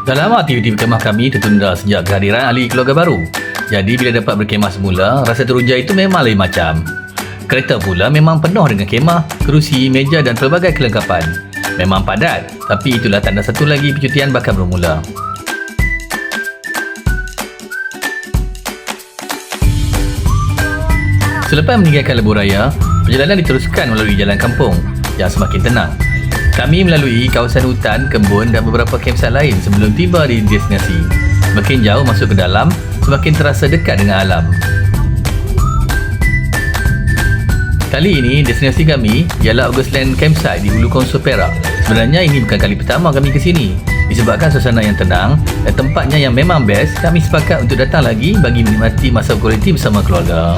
Dah lama aktiviti berkemah kami tertunda sejak kehadiran ahli keluarga baru. Jadi bila dapat berkemah semula, rasa teruja itu memang lain macam. Kereta pula memang penuh dengan kemah, kerusi, meja dan pelbagai kelengkapan. Memang padat, tapi itulah tanda satu lagi percutian bakal bermula. Selepas meninggalkan lebuh raya, perjalanan diteruskan melalui jalan kampung yang semakin tenang. Kami melalui kawasan hutan, kebun dan beberapa campsite lain sebelum tiba di destinasi. Semakin jauh masuk ke dalam, semakin terasa dekat dengan alam. Kali ini, destinasi kami ialah Augustland Campsite di Hulu Konsur Perak. Sebenarnya ini bukan kali pertama kami ke sini. Disebabkan suasana yang tenang dan tempatnya yang memang best, kami sepakat untuk datang lagi bagi menikmati masa kualiti bersama keluarga.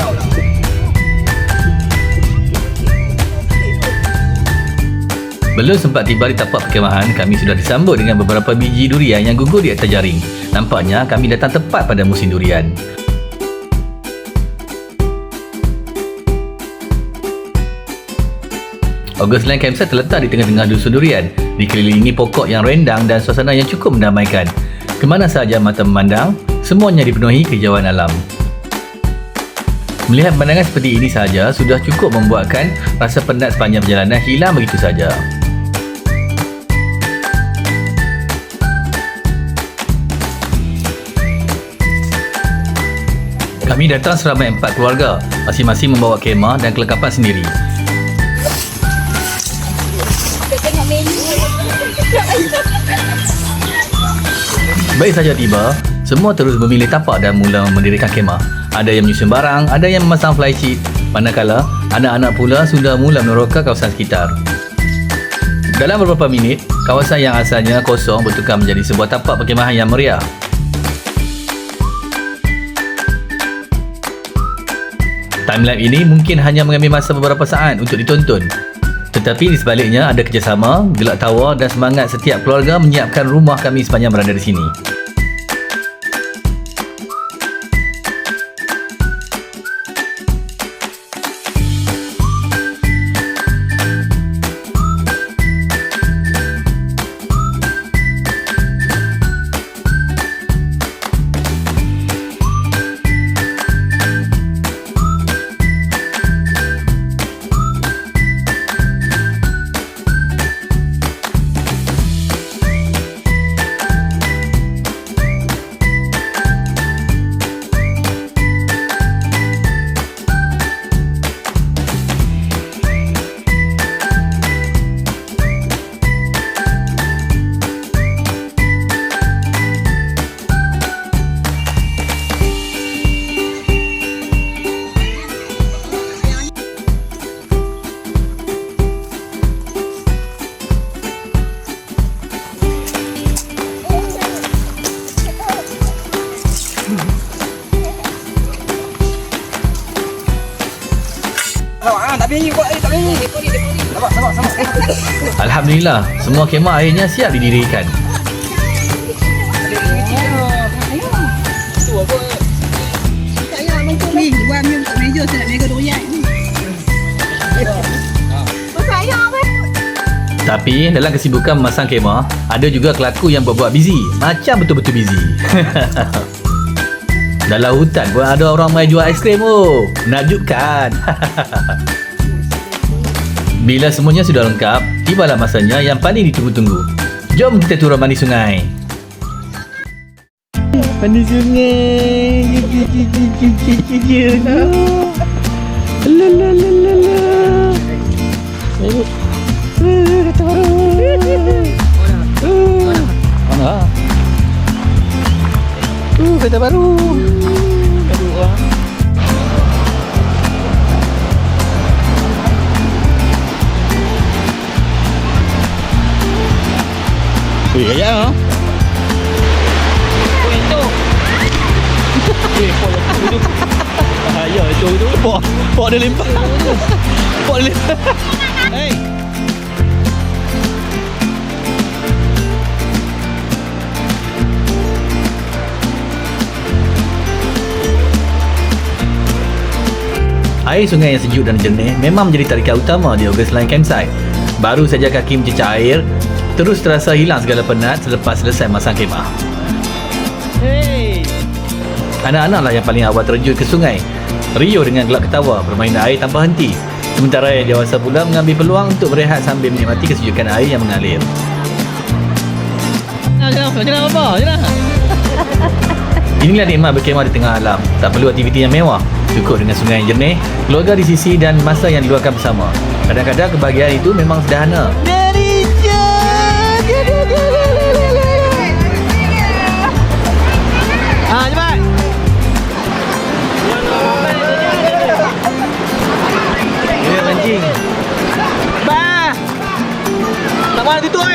Belum sempat tiba di tapak perkemahan, kami sudah disambut dengan beberapa biji durian yang gugur di atas jaring. Nampaknya kami datang tepat pada musim durian. Augustland Campsite terletak di tengah-tengah dusun durian, dikelilingi pokok yang rendang dan suasana yang cukup mendamaikan. Kemana sahaja mata memandang, semuanya dipenuhi kehijauan alam. Melihat pemandangan seperti ini sahaja sudah cukup membuatkan rasa penat sepanjang perjalanan hilang begitu saja. Kami datang seramai 4 keluarga, masing-masing membawa kemah dan kelengkapan sendiri. Baik saja tiba, semua terus memilih tapak dan mula mendirikan kemah. Ada yang menyusun barang, ada yang memasang flysheet, manakala anak-anak pula sudah mula meneroka kawasan sekitar. Dalam beberapa minit, kawasan yang asalnya kosong bertukar menjadi sebuah tapak perkemahan yang meriah. Timelapse ini mungkin hanya mengambil masa beberapa saat untuk ditonton. Tetapi di sebaliknya ada kerjasama, gelak tawa dan semangat setiap keluarga menyiapkan rumah kami sepanjang berada di sini. Alhamdulillah, semua kemah akhirnya siap didirikan. Tapi dalam kesibukan memasang kemah, ada juga kelaku yang buat busy. Macam betul-betul busy. Dalam hutan pun ada orang main jual aiskrim. Menakjubkan. Bila semuanya sudah lengkap, tibalah masanya yang paling ditunggu-tunggu. Jom kita turun mandi sungai. Mandi sungai. Kereta baru. Ya. Oh itu. Pok itu. Ya itu. Pok dia lempar. Pok dia lempar. Hey. Air sungai yang sejuk dan jernih memang menjadi tarikan utama di Augustland Campsite. Baru saja kaki mencecah air, terus terasa hilang segala penat selepas selesai masang kemah. Anak-anak lah yang paling awal terjun ke sungai. Rio dengan gelak ketawa bermain air tanpa henti. Sementara yang dewasa pula mengambil peluang untuk berehat sambil menikmati kesejukan air yang mengalir. Jangan apa? Inilah nikmat berkemah di tengah alam. Tak perlu aktiviti yang mewah. Cukup dengan sungai yang jernih, keluarga di sisi dan masa yang diluangkan bersama. Kadang-kadang kebahagiaan itu memang sederhana. Cepat. Dia mancing. Bah. Tak mahu nak tutup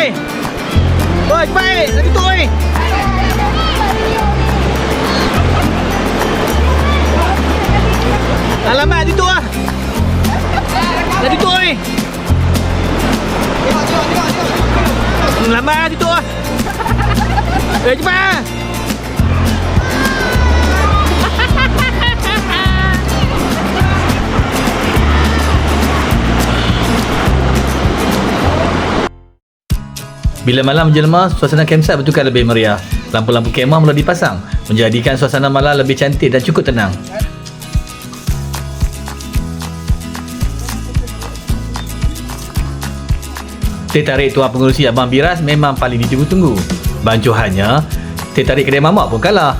Oi, cepat nak tutup Alamak, tutup lah. Dah tutup Lambat tutup lah. Cepat. Bila malam menjelma, suasana campsite bertukar lebih meriah. Lampu-lampu kemah mula dipasang, menjadikan suasana malam lebih cantik dan cukup tenang. Teh tarik tuan pengurusi Abang Biras memang paling ditunggu-tunggu. Bancuhannya, teh tarik kedai mamak pun kalah.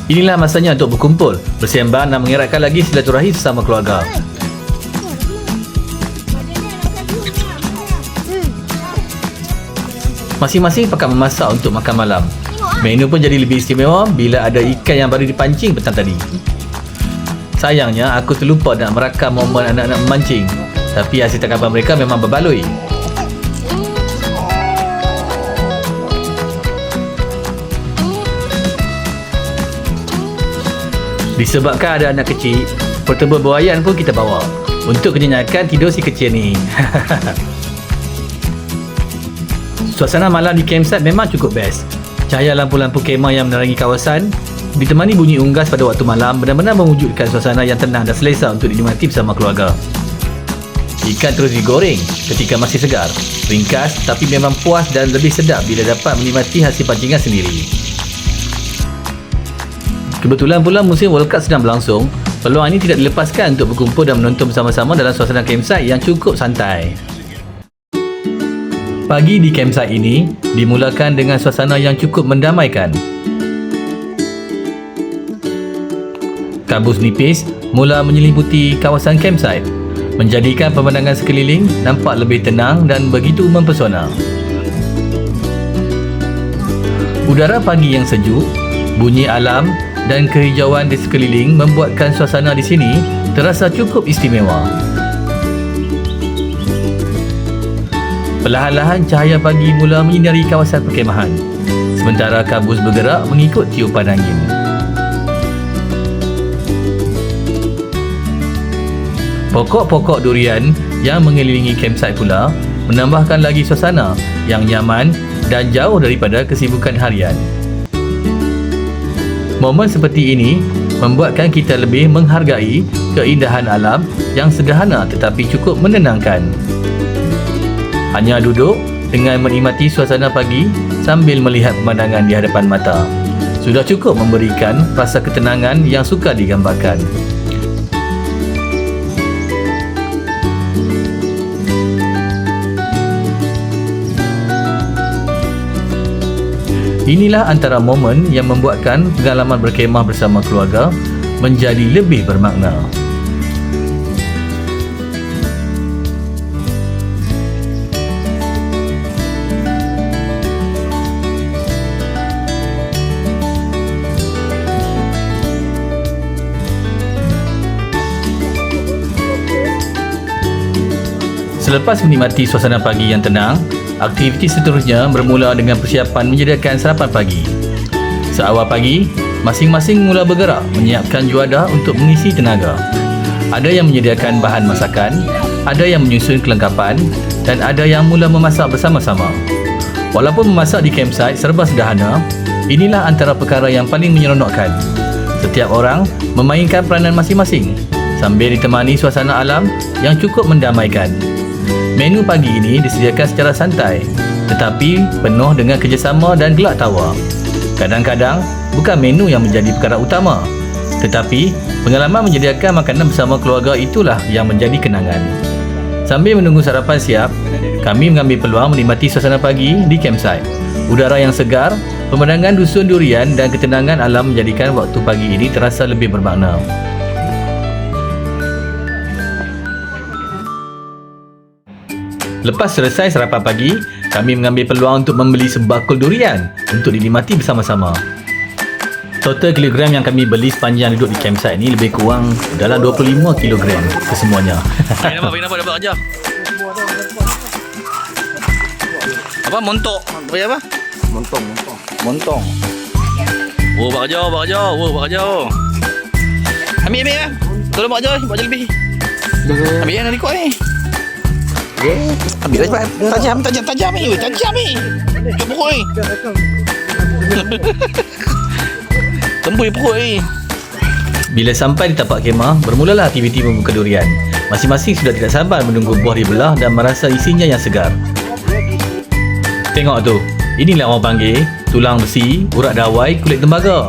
Inilah masanya untuk berkumpul, bersembang dan mengeratkan lagi silaturahmi sesama keluarga. Masing-masing pakat memasak untuk makan malam. Menu pun jadi lebih istimewa bila ada ikan yang baru dipancing petang tadi. Sayangnya, aku terlupa nak merakam momen anak-anak memancing. Tapi hasil tangkapan mereka memang berbaloi. Disebabkan ada anak kecil, portable buayan pun kita bawa. Untuk kenyakan tidur si kecil ni. Suasana malam di campsite memang cukup best. Cahaya lampu-lampu kemah yang menerangi kawasan ditemani bunyi unggas pada waktu malam benar-benar mewujudkan suasana yang tenang dan selesa untuk dinikmati bersama keluarga. Ikan terus digoreng ketika masih segar. Ringkas tapi memang puas dan lebih sedap bila dapat menikmati hasil pancingan sendiri. Kebetulan pula musim World Cup sedang berlangsung. Peluang ini tidak dilepaskan untuk berkumpul dan menonton bersama-sama dalam suasana campsite yang cukup santai. Pagi di campsite ini dimulakan dengan suasana yang cukup mendamaikan. Kabut nipis mula menyelimuti kawasan campsite, menjadikan pemandangan sekeliling nampak lebih tenang dan begitu mempesona. Udara pagi yang sejuk, bunyi alam dan kehijauan di sekeliling membuatkan suasana di sini terasa cukup istimewa. Perlahan-lahan cahaya pagi mula menyinari kawasan perkemahan, sementara kabus bergerak mengikut tiupan angin. Pokok-pokok durian yang mengelilingi campsite pula menambahkan lagi suasana yang nyaman dan jauh daripada kesibukan harian. Momen seperti ini membuatkan kita lebih menghargai keindahan alam yang sederhana tetapi cukup menenangkan. Hanya duduk dengan menikmati suasana pagi sambil melihat pemandangan di hadapan mata sudah cukup memberikan rasa ketenangan yang sukar digambarkan. Inilah antara momen yang membuatkan pengalaman berkemah bersama keluarga menjadi lebih bermakna. Selepas menikmati suasana pagi yang tenang, aktiviti seterusnya bermula dengan persiapan menyediakan sarapan pagi. Seawal pagi, masing-masing mula bergerak menyiapkan juadah untuk mengisi tenaga. Ada yang menyediakan bahan masakan, ada yang menyusun kelengkapan dan ada yang mula memasak bersama-sama. Walaupun memasak di campsite serba sederhana, inilah antara perkara yang paling menyeronokkan. Setiap orang memainkan peranan masing-masing sambil ditemani suasana alam yang cukup mendamaikan. Menu pagi ini disediakan secara santai, tetapi penuh dengan kerjasama dan gelak tawa. Kadang-kadang, bukan menu yang menjadi perkara utama, tetapi pengalaman menyediakan makanan bersama keluarga itulah yang menjadi kenangan. Sambil menunggu sarapan siap, kami mengambil peluang menikmati suasana pagi di campsite. Udara yang segar, pemandangan dusun durian dan ketenangan alam menjadikan waktu pagi ini terasa lebih bermakna. Lepas selesai sarapan pagi, kami mengambil peluang untuk membeli sebakul durian untuk dinikmati bersama-sama. Total kilogram yang kami beli sepanjang duduk di campsite ni lebih kurang dalam 25 kilogram kesemuanya. Bagi nampak aja. Apa montok? Bagi apa? Montong. Oh, bak aja. Ambil ya. Tolong bak aja lebih. Ambil yang nak ikut ni. Ambil cepat. Tajam ni. Jom pukul ni. Tembui perut ni. Bila sampai di tapak kemah, bermulalah aktiviti membuka durian. Masing-masing sudah tidak sabar menunggu buah dibelah dan merasa isinya yang segar. Tengok tu, inilah orang panggil tulang besi, urat dawai, kulit tembaga.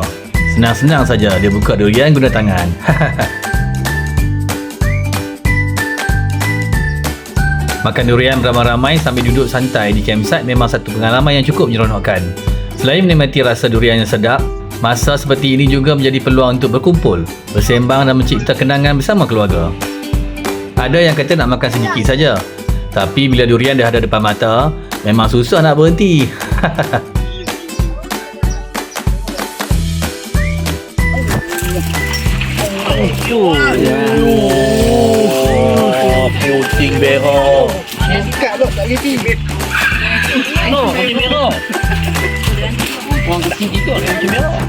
Senang-senang saja dia buka durian guna tangan. Makan durian beramai-ramai sambil duduk santai di campsite memang satu pengalaman yang cukup menyeronokkan. Selain menikmati rasa durian yang sedap, masa seperti ini juga menjadi peluang untuk berkumpul, bersembang dan mencipta kenangan bersama keluarga. Ada yang kata nak makan sedikit saja, tapi bila durian dah ada depan mata, memang susah nak berhenti. Kucing berak. Dekat dok tak gigi. No, kucing berak. Orang kecil gitu ada kucing berak.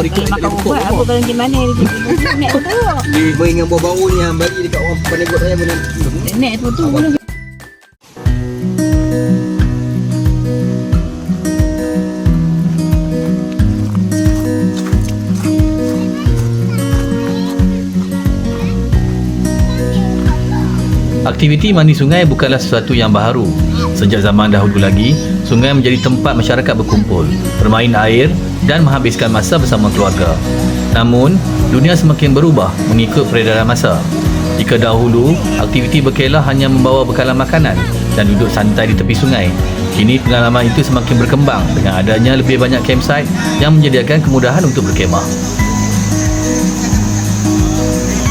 Makan ubat apa kalau gimana nek tu. Dia dengan bau-bau ni yang bagi dekat orang penegot saya pun. Nek tu boleh. Aktiviti mandi sungai bukanlah sesuatu yang baharu. Sejak zaman dahulu lagi, sungai menjadi tempat masyarakat berkumpul, bermain air dan menghabiskan masa bersama keluarga. Namun, dunia semakin berubah mengikut peredaran masa. Jika dahulu, aktiviti berkelah hanya membawa bekalan makanan dan duduk santai di tepi sungai, kini pengalaman itu semakin berkembang dengan adanya lebih banyak campsite yang menyediakan kemudahan untuk berkemah.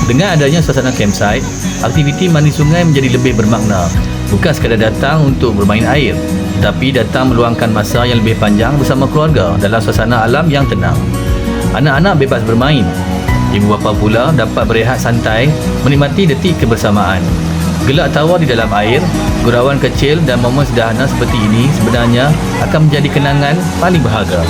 Dengan adanya suasana campsite, aktiviti mandi sungai menjadi lebih bermakna. Bukan sekadar datang untuk bermain air, tetapi datang meluangkan masa yang lebih panjang bersama keluarga dalam suasana alam yang tenang. Anak-anak bebas bermain. Ibu bapa pula dapat berehat santai, menikmati detik kebersamaan. Gelak tawa di dalam air, gurauan kecil dan momen sederhana seperti ini sebenarnya akan menjadi kenangan paling berharga.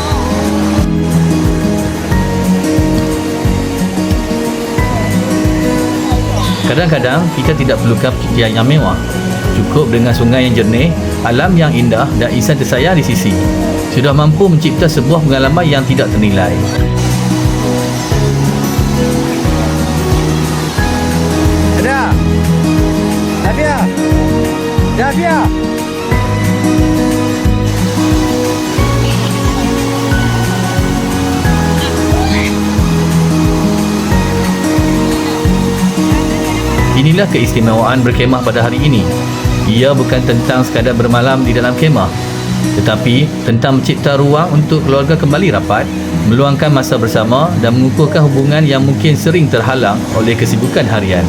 Kadang-kadang kita tidak perlukan percutian yang mewah. Cukup dengan sungai yang jernih, alam yang indah dan insan tersayang di sisi. Sudah mampu mencipta sebuah pengalaman yang tidak ternilai. Davia. Inilah keistimewaan berkemah pada hari ini. Ia bukan tentang sekadar bermalam di dalam kemah, tetapi tentang mencipta ruang untuk keluarga kembali rapat, meluangkan masa bersama dan mengukuhkan hubungan yang mungkin sering terhalang oleh kesibukan harian.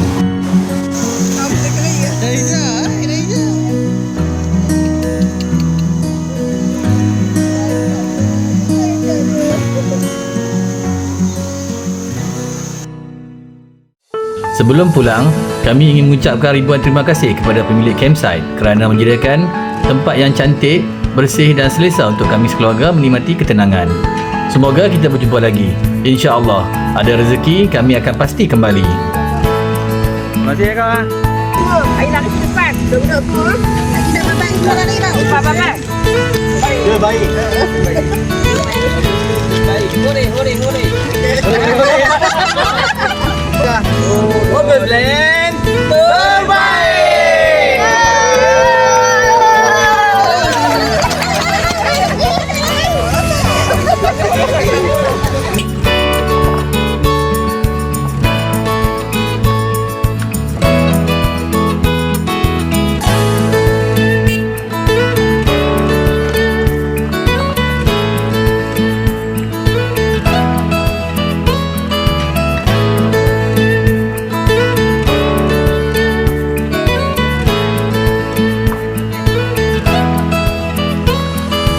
Sebelum pulang, kami ingin mengucapkan ribuan terima kasih kepada pemilik campsite kerana menyediakan tempat yang cantik, bersih dan selesa untuk kami sekeluarga menikmati ketenangan. Semoga kita berjumpa lagi. InsyaAllah, ada rezeki kami akan pasti kembali. Terima kasih ya kawan. Air lari ke depan. Duduk tu. Lagi dah berbalik dua lari dah. Upah banget. Dia baik. Baik. Boleh. dah. Overland terbaik.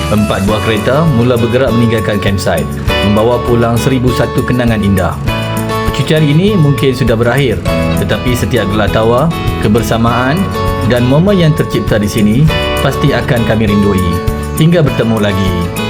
Empat buah kereta mula bergerak meninggalkan campsite, membawa pulang 1001 kenangan indah. Percucian ini mungkin sudah berakhir, tetapi setiap gelar tawa, kebersamaan dan momen yang tercipta di sini pasti akan kami rindui. Hingga bertemu lagi.